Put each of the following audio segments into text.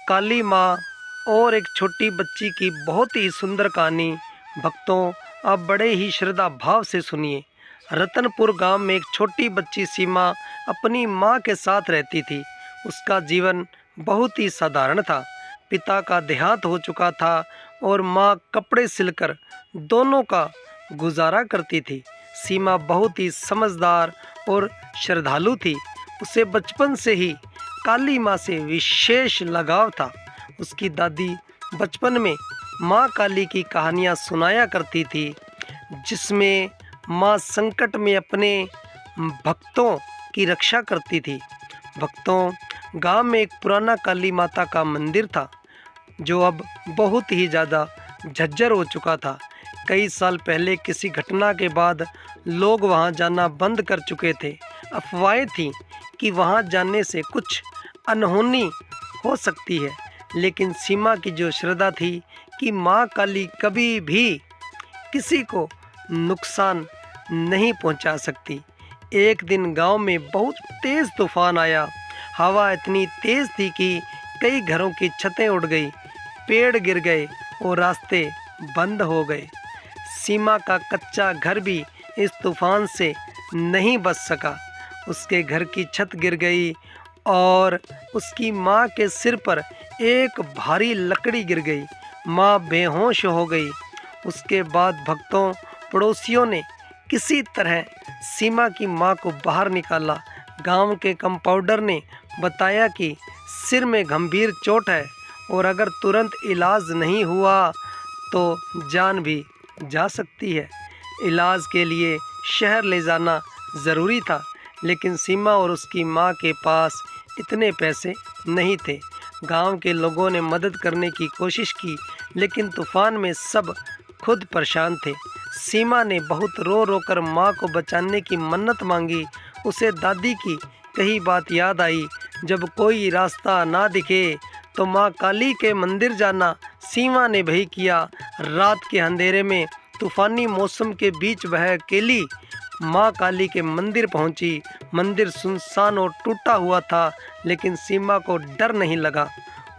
काली माँ और एक छोटी बच्ची की बहुत ही सुंदर कहानी। भक्तों, आप बड़े ही श्रद्धा भाव से सुनिए। रतनपुर गांव में एक छोटी बच्ची सीमा अपनी माँ के साथ रहती थी। उसका जीवन बहुत ही साधारण था। पिता का देहांत हो चुका था और माँ कपड़े सिलकर दोनों का गुजारा करती थी। सीमा बहुत ही समझदार और श्रद्धालु थी। उसे बचपन से ही काली माँ से विशेष लगाव था। उसकी दादी बचपन में माँ काली की कहानियाँ सुनाया करती थी, जिसमें माँ संकट में अपने भक्तों की रक्षा करती थी। भक्तों, गांव में एक पुराना काली माता का मंदिर था, जो अब बहुत ही ज़्यादा झज्जर हो चुका था। कई साल पहले किसी घटना के बाद लोग वहां जाना बंद कर चुके थे। अफवाहें थीं कि वहां जाने से कुछ अनहोनी हो सकती है, लेकिन सीमा की जो श्रद्धा थी कि माँ काली कभी भी किसी को नुकसान नहीं पहुंचा सकती। एक दिन गांव में बहुत तेज़ तूफान आया। हवा इतनी तेज़ थी कि कई घरों की छतें उड़ गई, पेड़ गिर गए और रास्ते बंद हो गए। सीमा का कच्चा घर भी इस तूफान से नहीं बच सका। उसके घर की छत गिर गई और उसकी माँ के सिर पर एक भारी लकड़ी गिर गई। माँ बेहोश हो गई। उसके बाद भक्तों, पड़ोसियों ने किसी तरह सीमा की माँ को बाहर निकाला। गांव के कंपाउंडर ने बताया कि सिर में गंभीर चोट है और अगर तुरंत इलाज नहीं हुआ तो जान भी जा सकती है। इलाज के लिए शहर ले जाना ज़रूरी था, लेकिन सीमा और उसकी माँ के पास इतने पैसे नहीं थे। गांव के लोगों ने मदद करने की कोशिश की, लेकिन तूफान में सब खुद परेशान थे। सीमा ने बहुत रो रो कर माँ को बचाने की मन्नत मांगी। उसे दादी की कही बात याद आई, जब कोई रास्ता ना दिखे तो माँ काली के मंदिर जाना। सीमा ने वही किया। रात के अंधेरे में तूफानी मौसम के बीच वह अकेली माँ काली के मंदिर पहुंची। मंदिर सुनसान और टूटा हुआ था, लेकिन सीमा को डर नहीं लगा।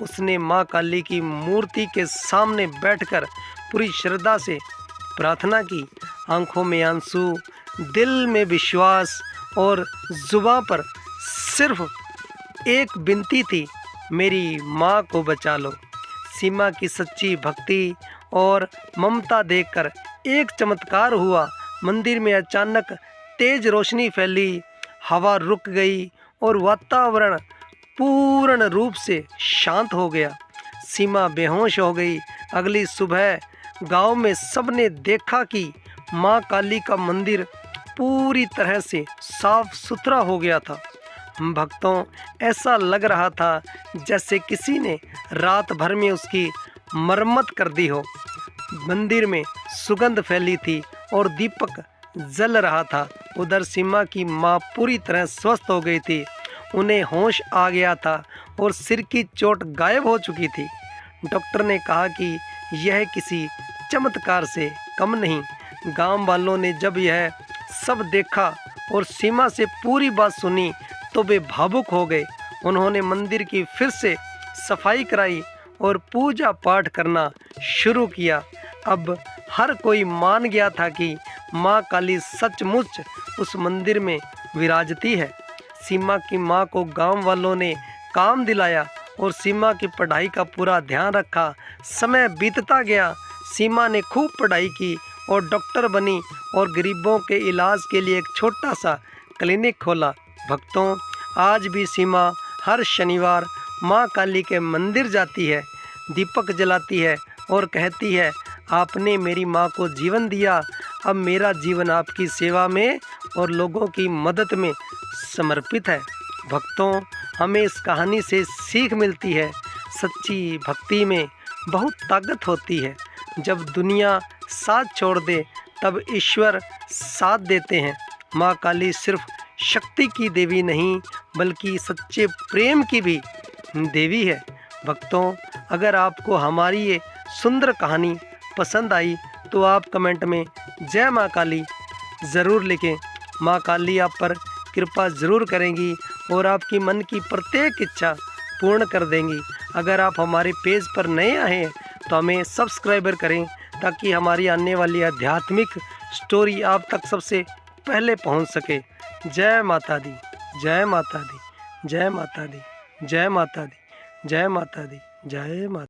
उसने माँ काली की मूर्ति के सामने बैठकर पूरी श्रद्धा से प्रार्थना की। आंखों में आंसू, दिल में विश्वास और जुबां पर सिर्फ एक विनती थी, मेरी माँ को बचा लो। सीमा की सच्ची भक्ति और ममता देखकर एक चमत्कार हुआ। मंदिर में अचानक तेज रोशनी फैली, हवा रुक गई और वातावरण पूर्ण रूप से शांत हो गया। सीमा बेहोश हो गई। अगली सुबह गांव में सबने देखा कि माँ काली का मंदिर पूरी तरह से साफ सुथरा हो गया था। भक्तों, ऐसा लग रहा था जैसे किसी ने रात भर में उसकी मरम्मत कर दी हो। मंदिर में सुगंध फैली थी और दीपक जल रहा था। उधर सीमा की माँ पूरी तरह स्वस्थ हो गई थी। उन्हें होश आ गया था और सिर की चोट गायब हो चुकी थी। डॉक्टर ने कहा कि यह किसी चमत्कार से कम नहीं। गांव वालों ने जब यह सब देखा और सीमा से पूरी बात सुनी तो वे भावुक हो गए। उन्होंने मंदिर की फिर से सफाई कराई और पूजा पाठ करना शुरू किया। अब हर कोई मान गया था कि माँ काली सचमुच उस मंदिर में विराजती है। सीमा की माँ को गांव वालों ने काम दिलाया और सीमा की पढ़ाई का पूरा ध्यान रखा। समय बीतता गया। सीमा ने खूब पढ़ाई की और डॉक्टर बनी और गरीबों के इलाज के लिए एक छोटा सा क्लिनिक खोला। भक्तों, आज भी सीमा हर शनिवार माँ काली के मंदिर जाती है, दीपक जलाती है और कहती है, आपने मेरी माँ को जीवन दिया, अब मेरा जीवन आपकी सेवा में और लोगों की मदद में समर्पित है। भक्तों, हमें इस कहानी से सीख मिलती है, सच्ची भक्ति में बहुत ताकत होती है। जब दुनिया साथ छोड़ दे तब ईश्वर साथ देते हैं। माँ काली सिर्फ शक्ति की देवी नहीं, बल्कि सच्चे प्रेम की भी देवी है। भक्तों, अगर आपको हमारी ये सुंदर कहानी पसंद आई तो आप कमेंट में जय माँ काली ज़रूर लिखें। माँ काली आप पर कृपा ज़रूर करेंगी और आपकी मन की प्रत्येक इच्छा पूर्ण कर देंगी। अगर आप हमारे पेज पर नए आए हैं तो हमें सब्सक्राइबर करें, ताकि हमारी आने वाली आध्यात्मिक स्टोरी आप तक सबसे पहले पहुंच सके। जय माता दी, जय माता दी, जय माता दी, जय माता दी, जय माता दी, जय माता।